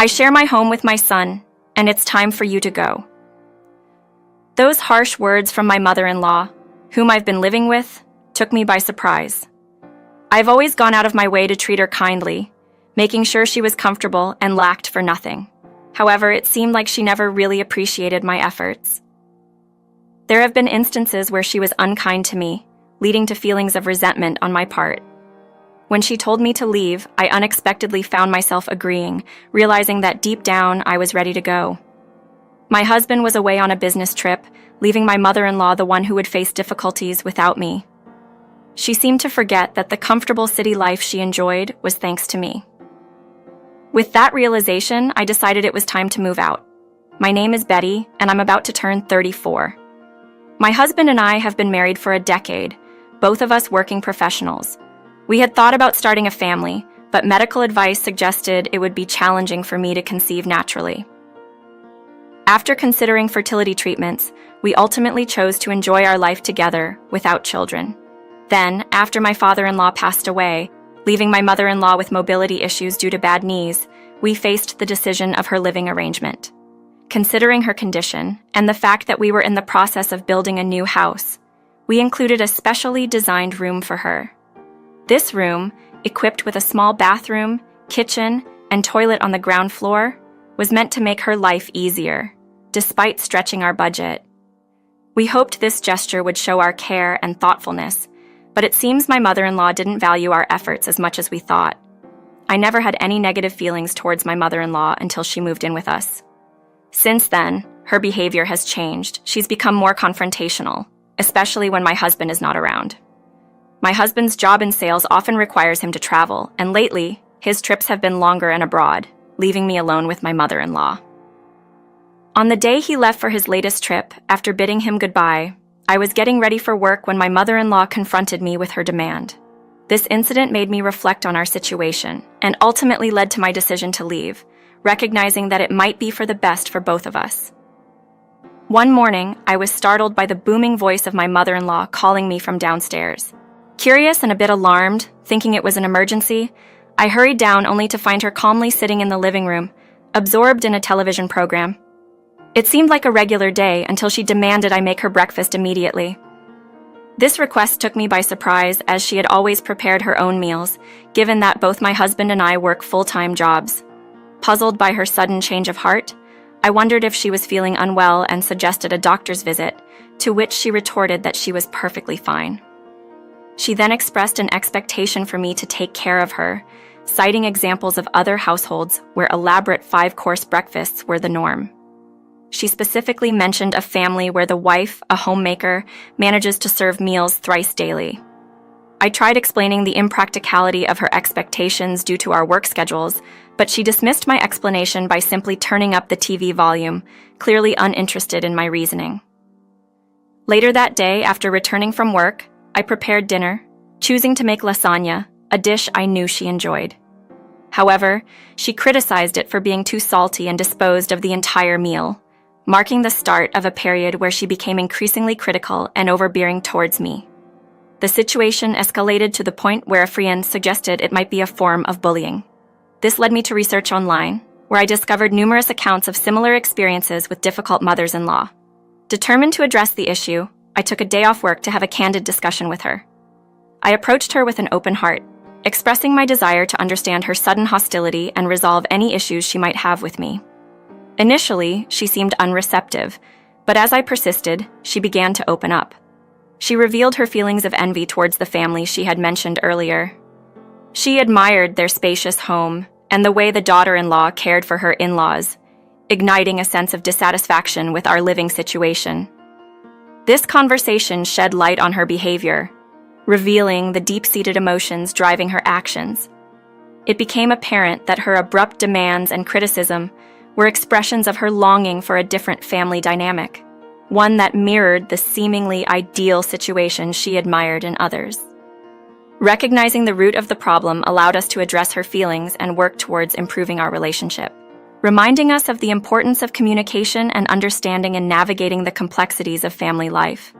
I share my home with my son, and it's time for you to go." Those harsh words from my mother-in-law, whom I've been living with, took me by surprise. I've always gone out of my way to treat her kindly, making sure she was comfortable and lacked for nothing. However, it seemed like she never really appreciated my efforts. There have been instances where she was unkind to me, leading to feelings of resentment on my part. When she told me to leave, I unexpectedly found myself agreeing, realizing that deep down I was ready to go. My husband was away on a business trip, leaving my mother-in-law the one who would face difficulties without me. She seemed to forget that the comfortable city life she enjoyed was thanks to me. With that realization, I decided it was time to move out. My name is Betty, and I'm about to turn 34. My husband and I have been married for a decade, both of us working professionals. We had thought about starting a family, but medical advice suggested it would be challenging for me to conceive naturally. After considering fertility treatments, we ultimately chose to enjoy our life together without children. Then, after my father-in-law passed away, leaving my mother-in-law with mobility issues due to bad knees, we faced the decision of her living arrangement. Considering her condition, and the fact that we were in the process of building a new house, we included a specially designed room for her. This room, equipped with a small bathroom, kitchen, and toilet on the ground floor, was meant to make her life easier, despite stretching our budget. We hoped this gesture would show our care and thoughtfulness, but it seems my mother-in-law didn't value our efforts as much as we thought. I never had any negative feelings towards my mother-in-law until she moved in with us. Since then, her behavior has changed. She's become more confrontational, especially when my husband is not around. My husband's job in sales often requires him to travel, and lately, his trips have been longer and abroad, leaving me alone with my mother-in-law. On the day he left for his latest trip, after bidding him goodbye, I was getting ready for work when my mother-in-law confronted me with her demand. This incident made me reflect on our situation, and ultimately led to my decision to leave, recognizing that it might be for the best for both of us. One morning, I was startled by the booming voice of my mother-in-law calling me from downstairs. Curious and a bit alarmed, thinking it was an emergency, I hurried down only to find her calmly sitting in the living room, absorbed in a television program. It seemed like a regular day until she demanded I make her breakfast immediately. This request took me by surprise, as she had always prepared her own meals, given that both my husband and I work full-time jobs. Puzzled by her sudden change of heart, I wondered if she was feeling unwell and suggested a doctor's visit, to which she retorted that she was perfectly fine. She then expressed an expectation for me to take care of her, citing examples of other households where elaborate 5-course breakfasts were the norm. She specifically mentioned a family where the wife, a homemaker, manages to serve meals thrice daily. I tried explaining the impracticality of her expectations due to our work schedules, but she dismissed my explanation by simply turning up the TV volume, clearly uninterested in my reasoning. Later that day, after returning from work, I prepared dinner, choosing to make lasagna, a dish I knew she enjoyed. However, she criticized it for being too salty and disposed of the entire meal, marking the start of a period where she became increasingly critical and overbearing towards me. The situation escalated to the point where a friend suggested it might be a form of bullying. This led me to research online, where I discovered numerous accounts of similar experiences with difficult mothers-in-law. Determined to address the issue, I took a day off work to have a candid discussion with her. I approached her with an open heart, expressing my desire to understand her sudden hostility and resolve any issues she might have with me. Initially, she seemed unreceptive, but as I persisted, she began to open up. She revealed her feelings of envy towards the family she had mentioned earlier. She admired their spacious home and the way the daughter-in-law cared for her in-laws, igniting a sense of dissatisfaction with our living situation. This conversation shed light on her behavior, revealing the deep-seated emotions driving her actions. It became apparent that her abrupt demands and criticism were expressions of her longing for a different family dynamic, one that mirrored the seemingly ideal situation she admired in others. Recognizing the root of the problem allowed us to address her feelings and work towards improving our relationship, reminding us of the importance of communication and understanding in navigating the complexities of family life.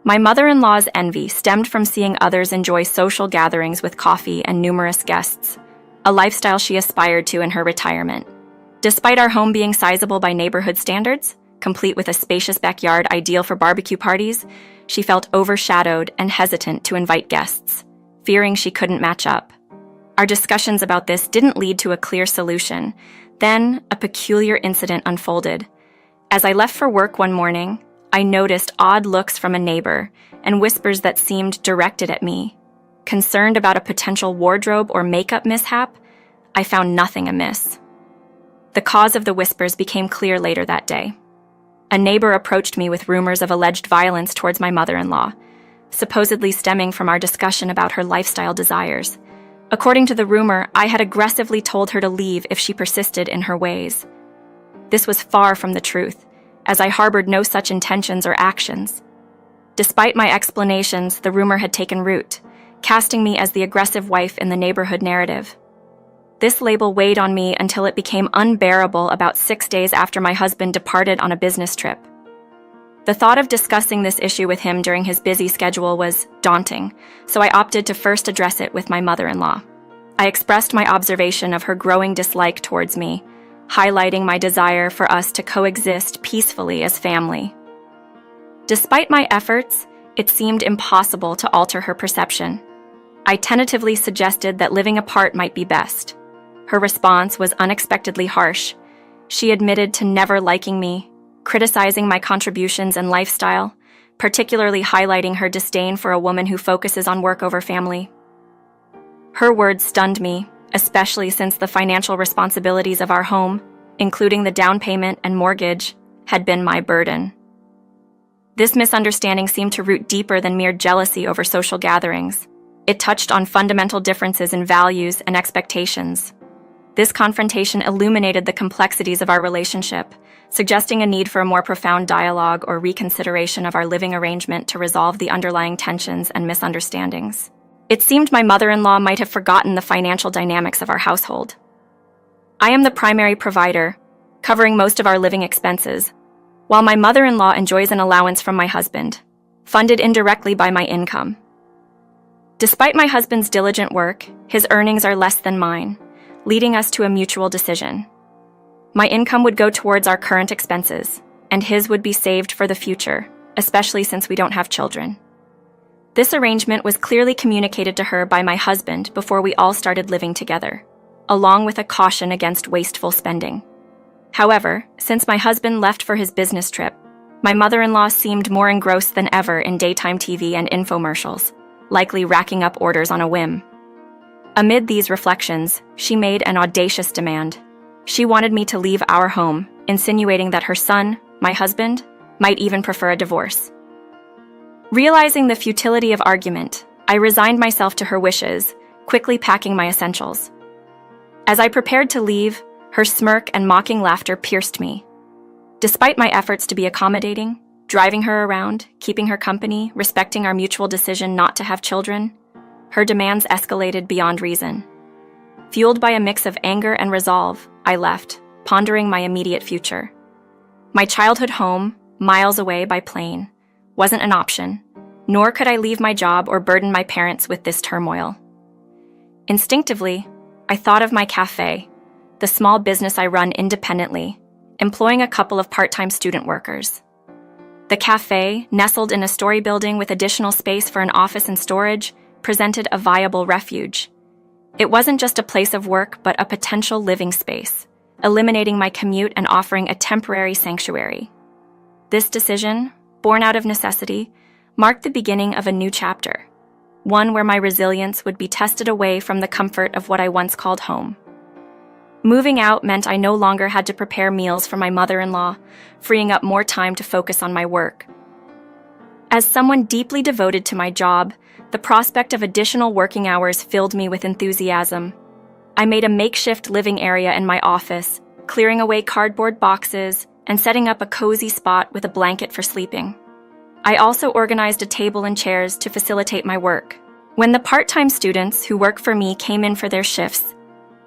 My mother-in-law's envy stemmed from seeing others enjoy social gatherings with coffee and numerous guests, a lifestyle she aspired to in her retirement. Despite our home being sizable by neighborhood standards, complete with a spacious backyard ideal for barbecue parties, she felt overshadowed and hesitant to invite guests, fearing she couldn't match up. Our discussions about this didn't lead to a clear solution. Then, a peculiar incident unfolded. As I left for work one morning, I noticed odd looks from a neighbor and whispers that seemed directed at me. Concerned about a potential wardrobe or makeup mishap, I found nothing amiss. The cause of the whispers became clear later that day. A neighbor approached me with rumors of alleged violence towards my mother-in-law, supposedly stemming from our discussion about her lifestyle desires. According to the rumor, I had aggressively told her to leave if she persisted in her ways. This was far from the truth, as I harbored no such intentions or actions. Despite my explanations, the rumor had taken root, casting me as the aggressive wife in the neighborhood narrative. This label weighed on me until it became unbearable about 6 days after my husband departed on a business trip. The thought of discussing this issue with him during his busy schedule was daunting, so I opted to first address it with my mother-in-law. I expressed my observation of her growing dislike towards me, highlighting my desire for us to coexist peacefully as family. Despite my efforts, it seemed impossible to alter her perception. I tentatively suggested that living apart might be best. Her response was unexpectedly harsh. She admitted to never liking me, criticizing my contributions and lifestyle, particularly highlighting her disdain for a woman who focuses on work over family. Her words stunned me, especially since the financial responsibilities of our home, including the down payment and mortgage, had been my burden. This misunderstanding seemed to root deeper than mere jealousy over social gatherings. It touched on fundamental differences in values and expectations. This confrontation illuminated the complexities of our relationship, suggesting a need for a more profound dialogue or reconsideration of our living arrangement to resolve the underlying tensions and misunderstandings. It seemed my mother-in-law might have forgotten the financial dynamics of our household. I am the primary provider, covering most of our living expenses, while my mother-in-law enjoys an allowance from my husband, funded indirectly by my income. Despite my husband's diligent work, his earnings are less than mine, leading us to a mutual decision. My income would go towards our current expenses, and his would be saved for the future, especially since we don't have children. This arrangement was clearly communicated to her by my husband before we all started living together, along with a caution against wasteful spending. However, since my husband left for his business trip, my mother-in-law seemed more engrossed than ever in daytime TV and infomercials, likely racking up orders on a whim. Amid these reflections, she made an audacious demand. She wanted me to leave our home, insinuating that her son, my husband, might even prefer a divorce. Realizing the futility of argument, I resigned myself to her wishes, quickly packing my essentials. As I prepared to leave, her smirk and mocking laughter pierced me. Despite my efforts to be accommodating, driving her around, keeping her company, respecting our mutual decision not to have children, her demands escalated beyond reason. Fueled by a mix of anger and resolve, I left, pondering my immediate future. My childhood home, miles away by plane, wasn't an option, nor could I leave my job or burden my parents with this turmoil. Instinctively, I thought of my cafe, the small business I run independently, employing a couple of part-time student workers. The cafe, nestled in a story building with additional space for an office and storage, presented a viable refuge. It wasn't just a place of work, but a potential living space, eliminating my commute and offering a temporary sanctuary. This decision, born out of necessity, marked the beginning of a new chapter, one where my resilience would be tested away from the comfort of what I once called home. Moving out meant I no longer had to prepare meals for my mother-in-law, freeing up more time to focus on my work. As someone deeply devoted to my job, the prospect of additional working hours filled me with enthusiasm. I made a makeshift living area in my office, clearing away cardboard boxes and setting up a cozy spot with a blanket for sleeping. I also organized a table and chairs to facilitate my work. When the part-time students who work for me came in for their shifts,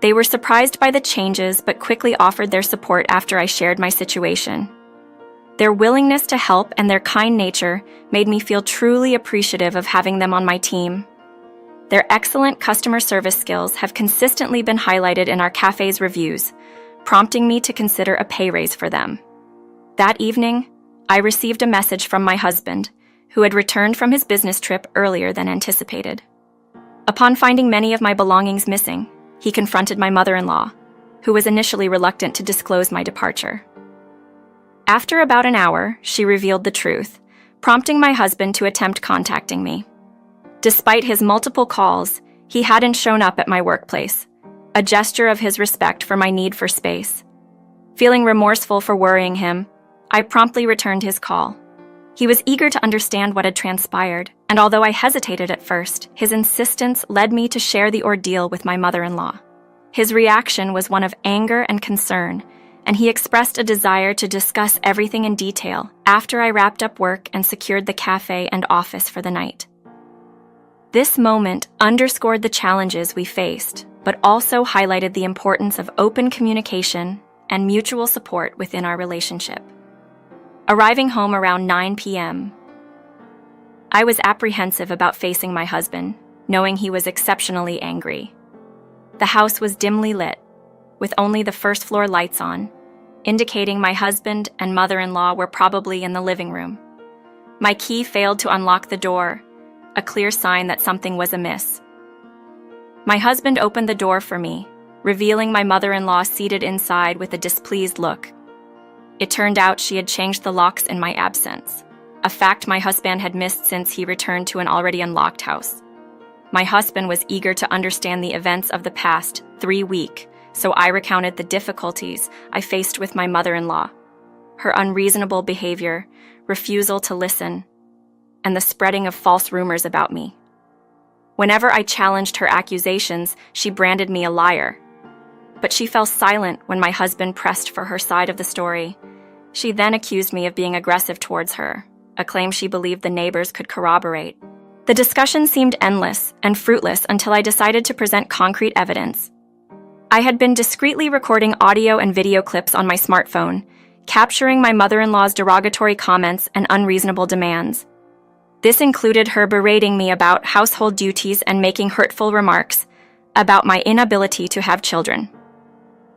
they were surprised by the changes but quickly offered their support after I shared my situation. Their willingness to help and their kind nature made me feel truly appreciative of having them on my team. Their excellent customer service skills have consistently been highlighted in our cafe's reviews, prompting me to consider a pay raise for them. That evening, I received a message from my husband, who had returned from his business trip earlier than anticipated. Upon finding many of my belongings missing, he confronted my mother-in-law, who was initially reluctant to disclose my departure. After about an hour, she revealed the truth, prompting my husband to attempt contacting me. Despite his multiple calls, he hadn't shown up at my workplace, a gesture of his respect for my need for space. Feeling remorseful for worrying him, I promptly returned his call. He was eager to understand what had transpired, and although I hesitated at first, his insistence led me to share the ordeal with my mother-in-law. His reaction was one of anger and concern, and he expressed a desire to discuss everything in detail after I wrapped up work and secured the cafe and office for the night. This moment underscored the challenges we faced, but also highlighted the importance of open communication and mutual support within our relationship. Arriving home around 9 p.m., I was apprehensive about facing my husband, knowing he was exceptionally angry. The house was dimly lit, with only the first-floor lights on, indicating my husband and mother-in-law were probably in the living room. My key failed to unlock the door, a clear sign that something was amiss. My husband opened the door for me, revealing my mother-in-law seated inside with a displeased look. It turned out she had changed the locks in my absence, a fact my husband had missed since he returned to an already unlocked house. My husband was eager to understand the events of the past 3 weeks, so I recounted the difficulties I faced with my mother-in-law, her unreasonable behavior, refusal to listen, and the spreading of false rumors about me. Whenever I challenged her accusations, she branded me a liar. But she fell silent when my husband pressed for her side of the story. She then accused me of being aggressive towards her, a claim she believed the neighbors could corroborate. The discussion seemed endless and fruitless until I decided to present concrete evidence. I had been discreetly recording audio and video clips on my smartphone, capturing my mother-in-law's derogatory comments and unreasonable demands. This included her berating me about household duties and making hurtful remarks about my inability to have children.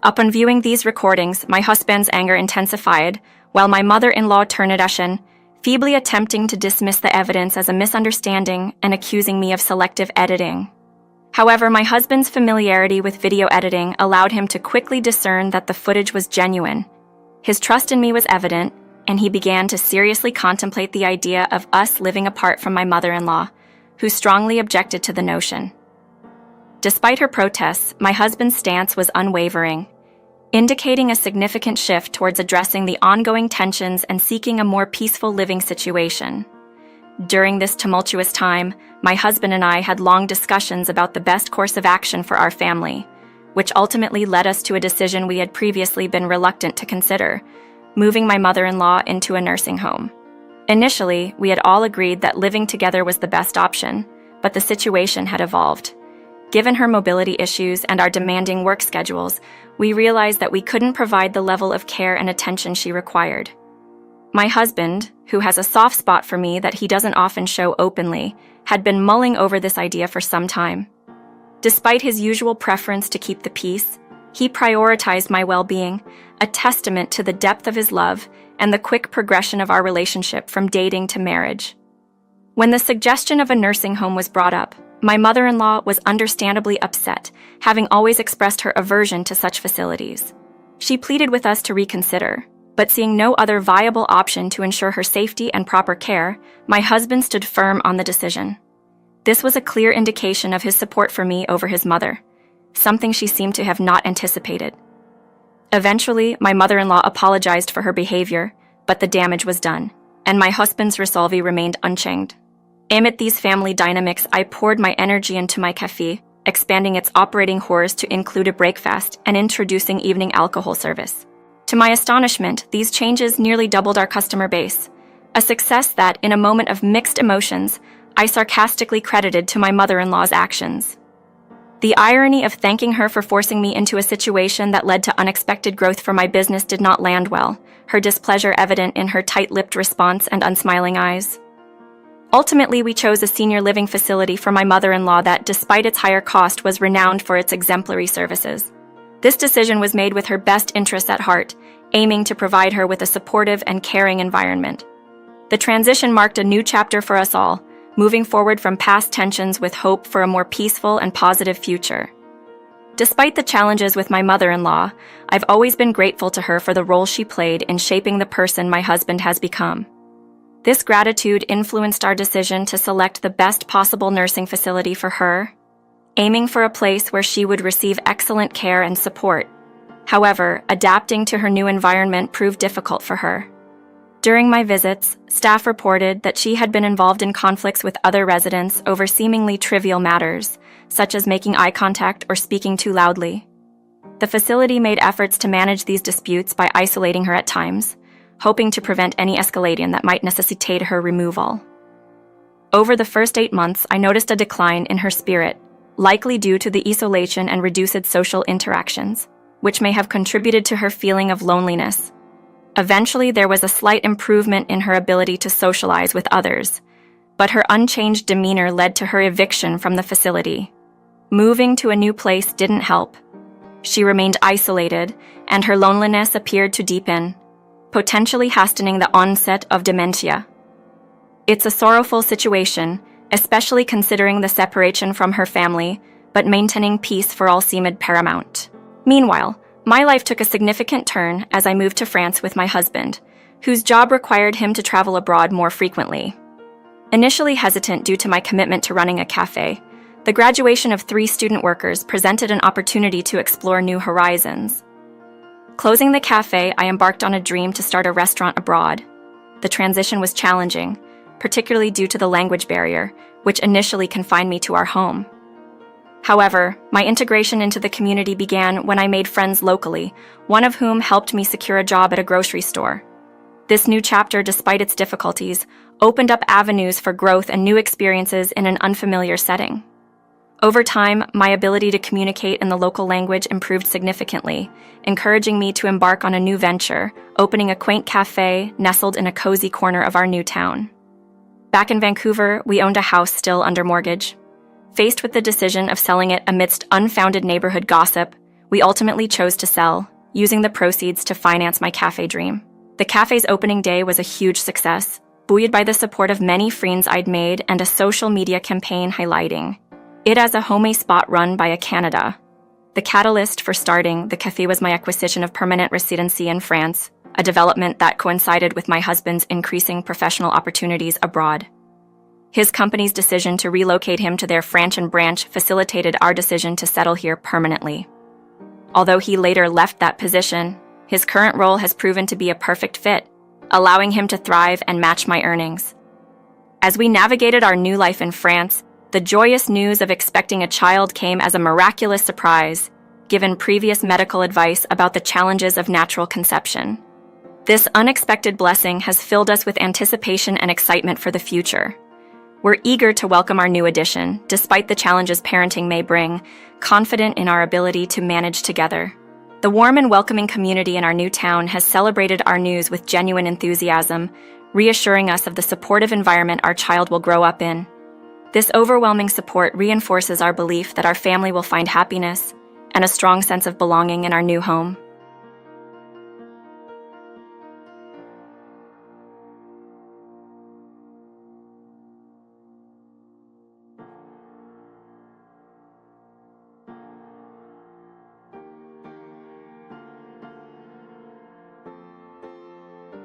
Upon viewing these recordings, my husband's anger intensified, while my mother-in-law turned Russian, feebly attempting to dismiss the evidence as a misunderstanding and accusing me of selective editing. However, my husband's familiarity with video editing allowed him to quickly discern that the footage was genuine. His trust in me was evident, and he began to seriously contemplate the idea of us living apart from my mother-in-law, who strongly objected to the notion. Despite her protests, my husband's stance was unwavering, indicating a significant shift towards addressing the ongoing tensions and seeking a more peaceful living situation. During this tumultuous time, my husband and I had long discussions about the best course of action for our family, which ultimately led us to a decision we had previously been reluctant to consider: moving my mother-in-law into a nursing home. Initially, we had all agreed that living together was the best option, but the situation had evolved. Given her mobility issues and our demanding work schedules, we realized that we couldn't provide the level of care and attention she required. My husband, who has a soft spot for me that he doesn't often show openly, had been mulling over this idea for some time. Despite his usual preference to keep the peace, he prioritized my well-being, a testament to the depth of his love and the quick progression of our relationship from dating to marriage. When the suggestion of a nursing home was brought up, my mother-in-law was understandably upset, having always expressed her aversion to such facilities. She pleaded with us to reconsider, but seeing no other viable option to ensure her safety and proper care, my husband stood firm on the decision. This was a clear indication of his support for me over his mother, something she seemed to have not anticipated. Eventually, my mother-in-law apologized for her behavior, but the damage was done, and my husband's resolve remained unchanged. Amid these family dynamics, I poured my energy into my cafe, expanding its operating hours to include a breakfast and introducing evening alcohol service. To my astonishment, these changes nearly doubled our customer base, a success that, in a moment of mixed emotions, I sarcastically credited to my mother-in-law's actions. The irony of thanking her for forcing me into a situation that led to unexpected growth for my business did not land well, her displeasure evident in her tight-lipped response and unsmiling eyes. Ultimately, we chose a senior living facility for my mother-in-law that, despite its higher cost, was renowned for its exemplary services. This decision was made with her best interests at heart, aiming to provide her with a supportive and caring environment. The transition marked a new chapter for us all, moving forward from past tensions with hope for a more peaceful and positive future. Despite the challenges with my mother-in-law, I've always been grateful to her for the role she played in shaping the person my husband has become. This gratitude influenced our decision to select the best possible nursing facility for her, aiming for a place where she would receive excellent care and support. However, adapting to her new environment proved difficult for her. During my visits, staff reported that she had been involved in conflicts with other residents over seemingly trivial matters, such as making eye contact or speaking too loudly. The facility made efforts to manage these disputes by isolating her at times, hoping to prevent any escalation that might necessitate her removal. Over the first 8 months, I noticed a decline in her spirit, likely due to the isolation and reduced social interactions, which may have contributed to her feeling of loneliness. Eventually, there was a slight improvement in her ability to socialize with others, but her unchanged demeanor led to her eviction from the facility. Moving to a new place didn't help. She remained isolated, and her loneliness appeared to deepen, potentially hastening the onset of dementia. It's a sorrowful situation, especially considering the separation from her family, but maintaining peace for all seemed paramount. Meanwhile, my life took a significant turn as I moved to France with my husband, whose job required him to travel abroad more frequently. Initially hesitant due to my commitment to running a cafe, the graduation of 3 student workers presented an opportunity to explore new horizons. Closing the cafe, I embarked on a dream to start a restaurant abroad. The transition was challenging, particularly due to the language barrier, which initially confined me to our home. However, my integration into the community began when I made friends locally, one of whom helped me secure a job at a grocery store. This new chapter, despite its difficulties, opened up avenues for growth and new experiences in an unfamiliar setting. Over time, my ability to communicate in the local language improved significantly, encouraging me to embark on a new venture, opening a quaint cafe nestled in a cozy corner of our new town. Back in Vancouver, we owned a house still under mortgage. Faced with the decision of selling it amidst unfounded neighborhood gossip, we ultimately chose to sell, using the proceeds to finance my cafe dream. The cafe's opening day was a huge success, buoyed by the support of many friends I'd made and a social media campaign highlighting it as a homey spot run by a Canada. The catalyst for starting the cafe was my acquisition of permanent residency in France, a development that coincided with my husband's increasing professional opportunities abroad. His company's decision to relocate him to their French branch facilitated our decision to settle here permanently. Although he later left that position, his current role has proven to be a perfect fit, allowing him to thrive and match my earnings. As we navigated our new life in France, the joyous news of expecting a child came as a miraculous surprise, given previous medical advice about the challenges of natural conception. This unexpected blessing has filled us with anticipation and excitement for the future. We're eager to welcome our new addition, despite the challenges parenting may bring, confident in our ability to manage together. The warm and welcoming community in our new town has celebrated our news with genuine enthusiasm, reassuring us of the supportive environment our child will grow up in. This overwhelming support reinforces our belief that our family will find happiness and a strong sense of belonging in our new home.